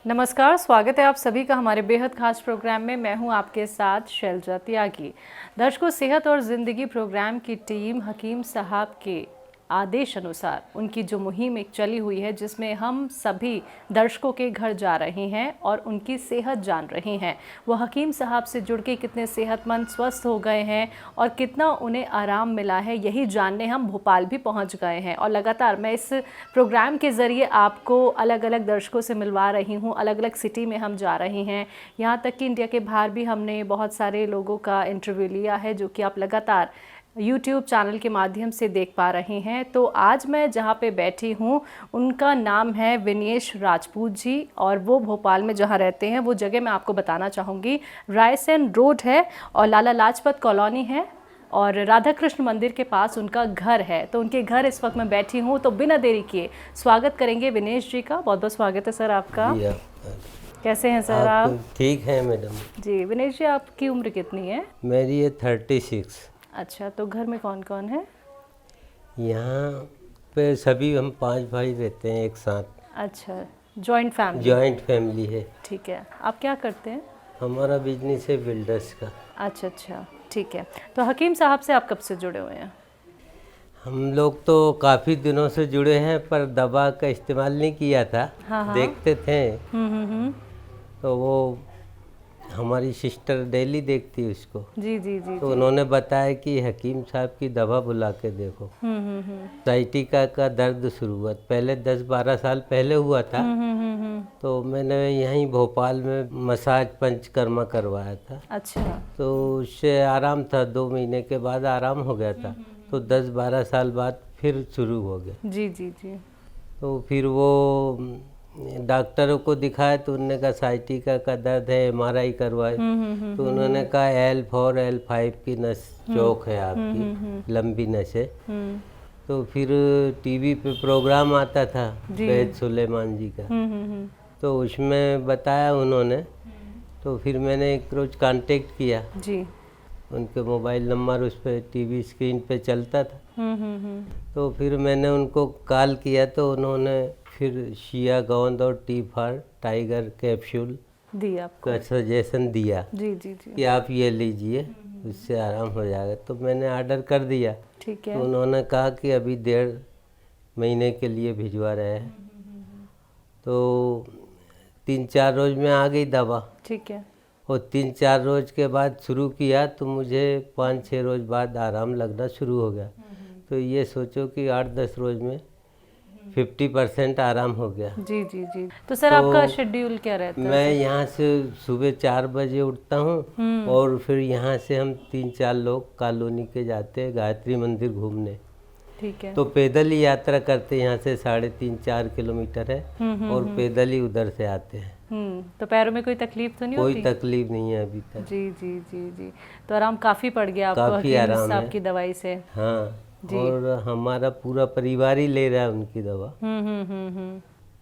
नमस्कार, स्वागत है आप सभी का हमारे बेहद खास प्रोग्राम में। मैं हूं आपके साथ शैलजा त्यागी। दर्शकों, सेहत और ज़िंदगी प्रोग्राम की टीम हकीम साहब के आदेश अनुसार उनकी जो मुहिम एक चली हुई है, जिसमें हम सभी दर्शकों के घर जा रहे हैं और उनकी सेहत जान रहे हैं। वो हकीम साहब से जुड़ के कितने सेहतमंद, स्वस्थ हो गए हैं और कितना उन्हें आराम मिला है, यही जानने हम भोपाल भी पहुंच गए हैं। और लगातार मैं इस प्रोग्राम के ज़रिए आपको अलग अलग दर्शकों से मिलवा रही हूँ। अलग अलग सिटी में हम जा रहे हैं, यहाँ तक कि इंडिया के बाहर भी हमने बहुत सारे लोगों का इंटरव्यू लिया है, जो कि आप लगातार YouTube चैनल के माध्यम से देख पा रहे हैं। तो आज मैं जहाँ पे बैठी हूँ, उनका नाम है विनेश राजपूत जी, और वो भोपाल में जहाँ रहते हैं, वो जगह मैं आपको बताना चाहूँगी। रायसेन रोड है और लाला लाजपत कॉलोनी है और राधा कृष्ण मंदिर के पास उनका घर है। तो उनके घर इस वक्त मैं बैठी हूँ। तो बिना देरी किए स्वागत करेंगे विनेश जी का। बहुत बहुत स्वागत है सर आपका। कैसे हैं सर आप? ठीक है मैडम जी। विनेश जी, आपकी उम्र कितनी है? मेरी है 36। अच्छा, तो घर में कौन कौन है? यहाँ पे सभी हम 5 भाई रहते हैं एक साथ। अच्छा, जॉइंट फैमिली? जॉइंट फैमिली है। ठीक है। आप क्या करते हैं? हमारा बिजनेस है बिल्डर्स का। अच्छा अच्छा, ठीक है। तो हकीम साहब से आप कब से जुड़े हुए हैं? हम लोग तो काफ़ी दिनों से जुड़े हैं, पर दवा का इस्तेमाल नहीं किया था। हाँ। देखते थे। हम्म। तो वो हमारी सिस्टर डेली देखती है उसको। जी जी जी। तो उन्होंने बताया कि हकीम साहब की दवा बुला के देखो। साइटिका का दर्द शुरू हुआ, पहले 10-12 साल पहले हुआ था। तो मैंने यहीं भोपाल में मसाज पंचकर्मा करवाया था। अच्छा। तो उससे आराम था, 2 महीने के बाद आराम हो गया था। तो 10-12 साल बाद फिर शुरू हो गया। जी जी जी। तो फिर वो डॉक्टरों को दिखाया तो उन्होंने कहा साइटिका का दर्द है, MRI करवाए। तो उन्होंने कहा L4 L5 की नस चौक है आपकी, लंबी नस है। तो फिर टीवी पे प्रोग्राम आता था वैद सुलेमान जी का। तो उसमें बताया उन्होंने। तो फिर मैंने एक रोज कांटेक्ट किया जी। उनके मोबाइल नंबर उस पर टीवी स्क्रीन पे चलता था। तो फिर मैंने उनको कॉल किया तो उन्होंने फिर शिया गोंद और टी4 टाइगर कैप्सूल दिया आपको? का सजेशन दिया जी जी जी। कि आप ये लीजिए, उससे आराम हो जाएगा। तो मैंने ऑर्डर कर दिया। ठीक है। तो उन्होंने कहा कि अभी 1.5 महीने के लिए भिजवा रहे हैं। तो 3-4 रोज में आ गई दवा। ठीक है। और 3-4 रोज के बाद शुरू किया तो मुझे 5-6 रोज बाद आराम लगना शुरू हो गया। तो ये सोचो कि 8-10 रोज में 50% आराम हो गया। जी जी जी। तो सर आपका शेड्यूल क्या रहता है? मैं यहाँ से सुबह 4 बजे उठता हूँ और फिर यहाँ से हम 3-4 लोग कॉलोनी के जाते हैं गायत्री मंदिर घूमने। ठीक है। तो पैदल ही यात्रा करते हैं, यहाँ से 3.5-4 किलोमीटर है। और पैदल ही उधर से आते हैं। तो पैरों में कोई तकलीफ तो नहीं होती? कोई तकलीफ नहीं है अभी तक। जी जी जी जी। तो आराम काफ़ी पड़ गया आपको काफ़ी हकीम आराम साहब है की दवाई से? हाँ। और हमारा पूरा परिवार ही ले रहा है उनकी दवा।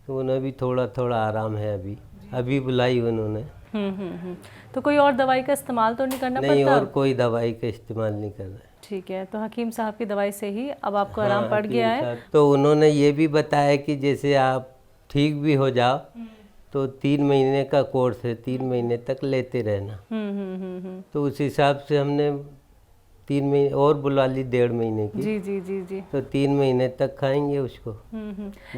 तो उन्हें भी थोड़ा थोड़ा आराम है। अभी बुलाई उन्होंने। तो कोई और दवाई का इस्तेमाल तो नहीं करना नहीं, पड़ता? और कोई दवाई का इस्तेमाल नहीं कर रहा है। ठीक है। तो हकीम साहब की दवाई से ही अब आपको आराम पड़ गया है? तो उन्होंने ये भी बताया कि जैसे आप ठीक भी हो जाओ तो 3 महीने का कोर्स है, 3 महीने तक लेते रहना। तो उस हिसाब से हमने 3 महीने और बुला ली, 1.5 महीने की। जी जी जी जी। तो 3 महीने तक खाएंगे उसको।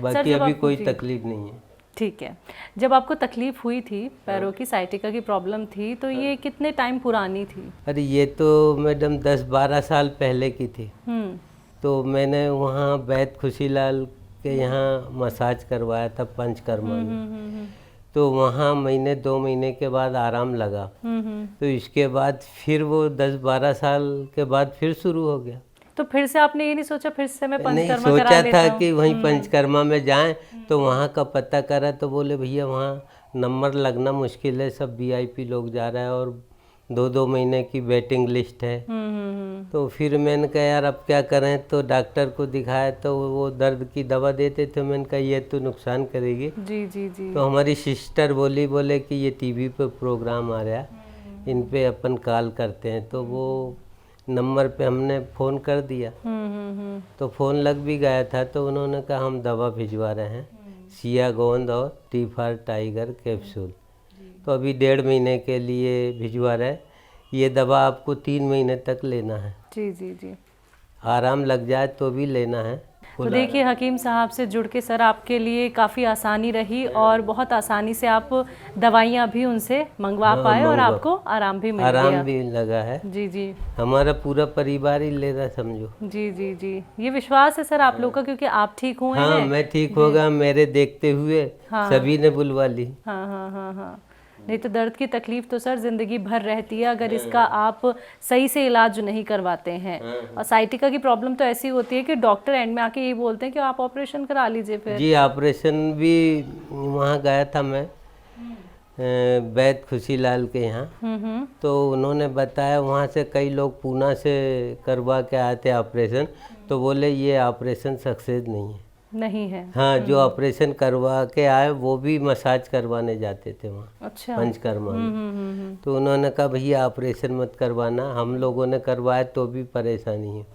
बाकी अभी कोई तकलीफ नहीं है। ठीक है। जब आपको तकलीफ हुई थी, पैरों की साइटिका की प्रॉब्लम थी, तो ये कितने टाइम पुरानी थी? अरे ये तो मैडम 10-12 साल पहले की थी। तो मैंने वहाँ वैद खुशीलाल के यहाँ मसाज करवाया था पंचकर्मा में। तो वहाँ महीने 2 महीने के बाद आराम लगा। तो इसके बाद फिर वो 10-12 साल के बाद फिर शुरू हो गया। तो फिर से आपने ये नहीं सोचा फिर से मैं नहीं, पंचकर्मा करा लेता सोचा था हूँ? कि वहीं पंचकर्मा में जाएं। तो वहाँ का पता करा तो बोले भैया वहाँ नंबर लगना मुश्किल है, सब VIP लोग जा रहा है और 2-2 महीने की वेटिंग लिस्ट है। तो फिर मैंने कहा यार अब क्या करें। तो डॉक्टर को दिखाया तो वो दर्द की दवा देते थे। मैंने कहा ये तो नुकसान करेगी। जी जी जी। तो हमारी सिस्टर बोले कि ये टीवी पे प्रोग्राम आ रहा है, इन पे अपन कॉल करते हैं। तो वो नंबर पे हमने फ़ोन कर दिया। तो फ़ोन लग भी गया था। तो उन्होंने कहा हम दवा भिजवा रहे हैं, सिया गोंद और टी फॉर टाइगर कैप्सूल। तो अभी 1.5 महीने के लिए भिजवा रहे। ये दवा आपको 3 महीने तक लेना है। जी जी जी। आराम लग जाए तो भी लेना है। तो देखिए हकीम साहब से जुड़ के सर आपके लिए काफ़ी आसानी रही और बहुत आसानी से आप दवाइयाँ भी उनसे मंगवा पाए और आपको आराम भी मिल गया। आराम भी लगा है। जी जी। हमारा पूरा परिवार ही ले रहा समझो। जी जी जी, ये विश्वास है सर आप लोग का, क्योंकि आप ठीक हुए हाँ, हैं। मैं ठीक होगा मेरे देखते हुए सभी ने बुलवा ली। हाँ हाँ हाँ हाँ। नहीं तो दर्द की तकलीफ तो सर जिंदगी भर रहती है अगर इसका आप सही से इलाज नहीं करवाते हैं। और साइटिका की प्रॉब्लम तो ऐसी होती है कि डॉक्टर एंड में आके ये बोलते हैं कि आप ऑपरेशन करा लीजिए फिर। जी, ऑपरेशन भी वहाँ गया था मैं वैद खुशीलाल के यहाँ। तो उन्होंने बताया वहाँ से कई लोग पूना से करवा के आए थे ऑपरेशन, तो बोले ये ऑपरेशन सक्सेस नहीं है। हाँ, जो ऑपरेशन करवा के आए वो भी मसाज करवाने जाते थे वहाँ। अच्छा। पंचकर्मा में। तो उन्होंने कहा भैया ऑपरेशन मत करवाना, हम लोगों ने करवाया तो भी परेशानी है।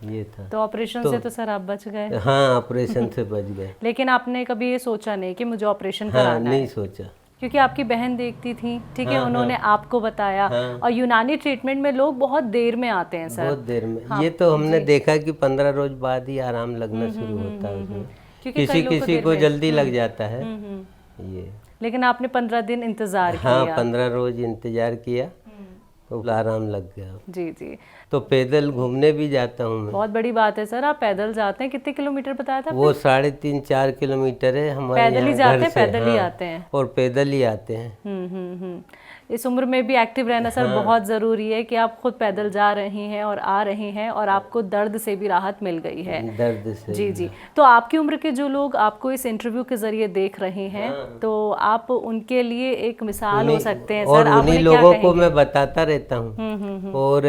ये था। तो ऑपरेशन से तो सर आप बच गए। हाँ, ऑपरेशन से बच गए। लेकिन आपने कभी ये सोचा नहीं कि मुझे ऑपरेशन कराना है? नहीं सोचा, क्योंकि आपकी बहन देखती थी, ठीक है, उन्होंने आपको बताया। और यूनानी ट्रीटमेंट में लोग बहुत देर में आते हैं सर। बहुत देर में। ये तो हमने देखा कि 15 रोज बाद ही आराम लगना शुरू होता है उसमें। किसी को जल्दी लग जाता है ये। लेकिन आपने 15 दिन इंतजार किया। हाँ, 15 रोज इंतजार किया तो आराम लग गया। जी जी। तो पैदल घूमने भी जाता हूँ मैं। बहुत बड़ी बात है सर, आप पैदल जाते हैं। कितने किलोमीटर बताया था? वो 3.5-4 किलोमीटर है हमारे। पैदल ही जाते हैं? पैदल ही आते हैं और पैदल ही आते हैं। इस उम्र में भी एक्टिव रहना सर बहुत ज़रूरी है कि आप खुद पैदल जा रही हैं और आ रही हैं और आपको दर्द से भी राहत मिल गई है। दर्द से। जी जी। तो आपकी उम्र के जो लोग आपको इस इंटरव्यू के जरिए देख रहे हैं तो आप उनके लिए एक मिसाल हो सकते हैं सर। और उन्हीं लोगों को मैं बताता रहता हूँ और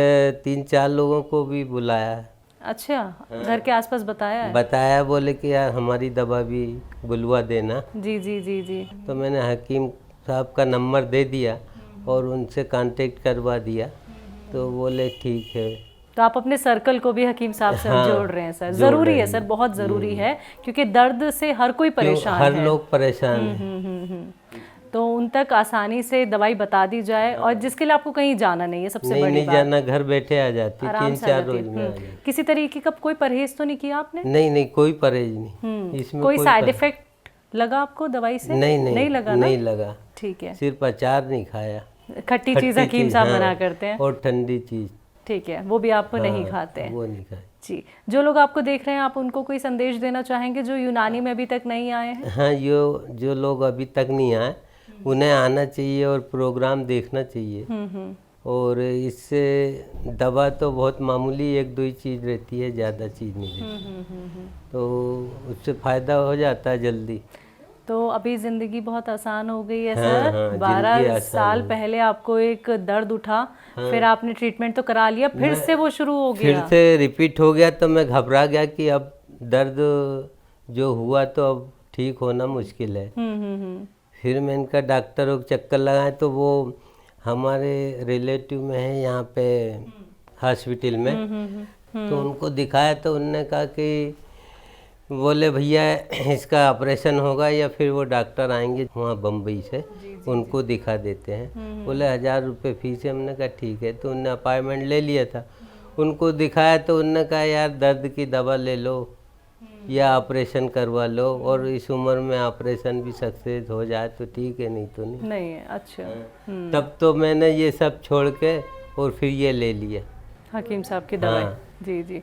3-4 लोगों को भी बुलाया है। अच्छा, घर के आसपास बताया है? बताया, बोले कि यार हमारी दवा भी बुलवा देना। जी जी जी जी। तो मैंने हकीम साहब का नंबर दे दिया और उनसे कांटेक्ट करवा दिया। तो बोले ठीक है। तो आप अपने सर्कल को भी हकीम साहब से जोड़ रहे हैं सर। ज़रूरी है सर, बहुत ज़रूरी है, क्योंकि दर्द से हर कोई परेशान है। हर लोग परेशान हैं। तो उन तक आसानी से दवाई बता दी जाए और जिसके लिए आपको कहीं जाना नहीं है, सबसे बड़ी बात। नहीं जाना, घर बैठे आ जाती, 3-4 रोज में आ जाती। किसी तरीके का कोई परहेज तो नहीं किया आपने? नहीं, कोई परहेज नहीं। इसमें कोई साइड इफेक्ट लगा आपको दवाई से? नहीं लगा ना? नहीं लगा। ठीक है। सिर्फ अचार नहीं खाया। खट्टी चीज हकीम साहब मना करते हैं। और ठंडी चीज। ठीक है, वो भी आप नहीं खाते हैं। वो नहीं खाए। जी। जो लोग आपको देख रहे हैं, आप उनको कोई संदेश देना चाहेंगे जो यूनानी में अभी तक नहीं आए हैं? हाँ, जो लोग अभी तक नहीं आए उन्हें आना चाहिए और प्रोग्राम देखना चाहिए। और इससे दवा तो बहुत मामूली 1-2 ही चीज़ रहती है, ज़्यादा चीज़ नहीं रहती। तो उससे फ़ायदा हो जाता है जल्दी। तो अभी ज़िंदगी बहुत आसान हो गई है सर। 12 साल पहले आपको एक दर्द उठा, फिर आपने ट्रीटमेंट तो करा लिया, फिर से वो शुरू हो गया, फिर से रिपीट हो गया। तो मैं घबरा गया कि अब दर्द जो हुआ तो अब ठीक होना मुश्किल है। फिर मैं इनका डॉक्टरों को चक्कर लगाए तो वो हमारे रिलेटिव में है यहाँ पे हॉस्पिटल में। तो उनको दिखाया तो उनने कहा कि बोले भैया इसका ऑपरेशन होगा या फिर वो डॉक्टर आएंगे वहाँ बम्बई से, उनको दिखा देते हैं। बोले 1000 रुपये फीस है। हमने कहा ठीक है। तो उनने अपॉइंटमेंट ले लिया था। उनको दिखाया तो उनने कहा यार दर्द की दवा ले लो या ऑपरेशन करवा लो, और इस उम्र में ऑपरेशन भी सक्सेस हो जाए तो ठीक है, नहीं तो नहीं है। अच्छा। तब तो मैंने ये सब छोड़ के और फिर ये ले लिया हकीम साहब की दवाई। जी जी।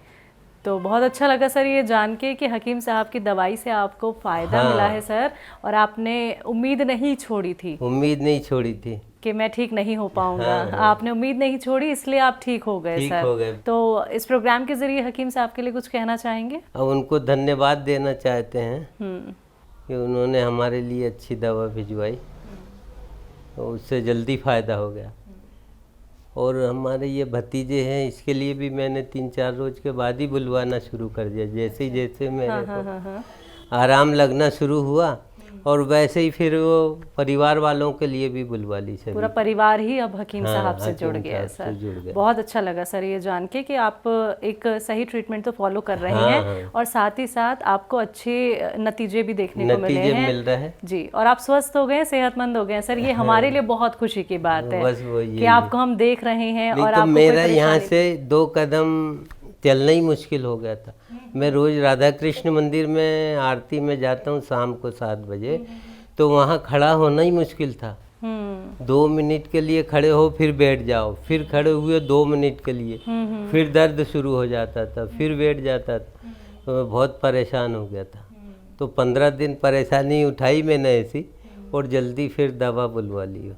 तो बहुत अच्छा लगा सर ये जान के कि हकीम साहब की दवाई से आपको फ़ायदा मिला है सर, और आपने उम्मीद नहीं छोड़ी थी। उम्मीद नहीं छोड़ी थी कि मैं ठीक नहीं हो पाऊंगा। आपने उम्मीद नहीं छोड़ी, इसलिए आप ठीक हो गए सर। हो गए। तो इस प्रोग्राम के जरिए हकीम साहब के लिए कुछ कहना चाहेंगे? अब उनको धन्यवाद देना चाहते हैं कि उन्होंने हमारे लिए अच्छी दवा भिजवाई, तो उससे जल्दी फ़ायदा हो गया। और हमारे ये भतीजे हैं, इसके लिए भी मैंने 3-4 रोज के बाद ही बुलवाना शुरू कर दिया। जैसे जैसे मेरे को आराम लगना शुरू हुआ और वैसे ही फिर वो परिवार वालों के लिए भी बुलवा ली सर। पूरा परिवार ही अब हकीम हाँ, साहब से जुड़ हकीम गया है साहब से जुड़ सर। गया। बहुत अच्छा लगा सर ये जान के कि आप एक सही ट्रीटमेंट तो फॉलो कर रहे हाँ, हैं हाँ। और साथ ही साथ आपको अच्छे नतीजे भी देखने को मिले नतीजे हैं मिल रहे हैं जी। और आप स्वस्थ हो गए, सेहतमंद हो गए सर, ये हमारे लिए बहुत खुशी की बात है बस वो ये कि आपको हम देख रहे हैं। नहीं और तो आपको मेरा कोई यहाँ परेशानी से 2 कदम चलना ही मुश्किल हो गया था। मैं रोज राधा कृष्ण मंदिर में आरती में जाता हूँ शाम को 7 बजे, तो वहाँ खड़ा होना ही मुश्किल था। 2 मिनट के लिए खड़े हो फिर बैठ जाओ, फिर खड़े हुए 2 मिनट के लिए, फिर दर्द शुरू हो जाता था, फिर बैठ जाता था, तो मैं बहुत परेशान हो गया था। तो 15 दिन परेशानी उठाई मैंने ऐसी, और जल्दी फिर दवा बुलवा ली।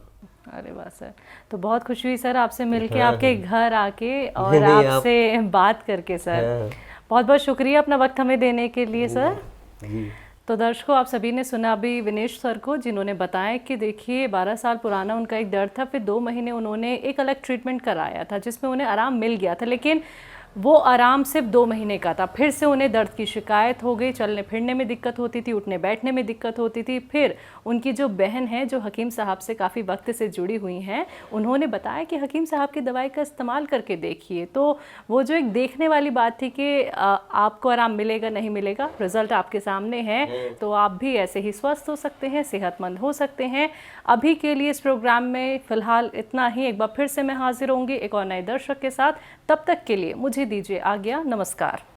अरे वाह सर, तो बहुत खुशी हुई सर आपसे मिलके, हाँ, आपके घर आके और नहीं, आप- आपसे बात करके सर। हाँ। बहुत बहुत शुक्रिया अपना वक्त हमें देने के लिए सर। जी। तो दर्शकों, आप सभी ने सुना अभी विनेश सर को, जिन्होंने बताया कि देखिए 12 साल पुराना उनका एक दर्द था, फिर 2 महीने उन्होंने एक अलग ट्रीटमेंट कराया था जिसमें उन्हें आराम मिल गया था, लेकिन वो आराम सिर्फ 2 महीने का था। फिर से उन्हें दर्द की शिकायत हो गई, चलने फिरने में दिक्कत होती थी, उठने बैठने में दिक्कत होती थी। फिर उनकी जो बहन है, जो हकीम साहब से काफ़ी वक्त से जुड़ी हुई हैं, उन्होंने बताया कि हकीम साहब की दवाई का इस्तेमाल करके देखिए। तो वो जो एक देखने वाली बात थी कि आपको आराम मिलेगा नहीं मिलेगा, रिजल्ट आपके सामने है, तो आप भी ऐसे ही स्वस्थ हो सकते हैं, सेहतमंद हो सकते हैं। अभी के लिए इस प्रोग्राम में फ़िलहाल इतना ही। एक बार फिर से मैं हाजिर होंगी एक और नए दर्शक के साथ। तब तक के लिए मुझे दीजिए आज्ञा। नमस्कार।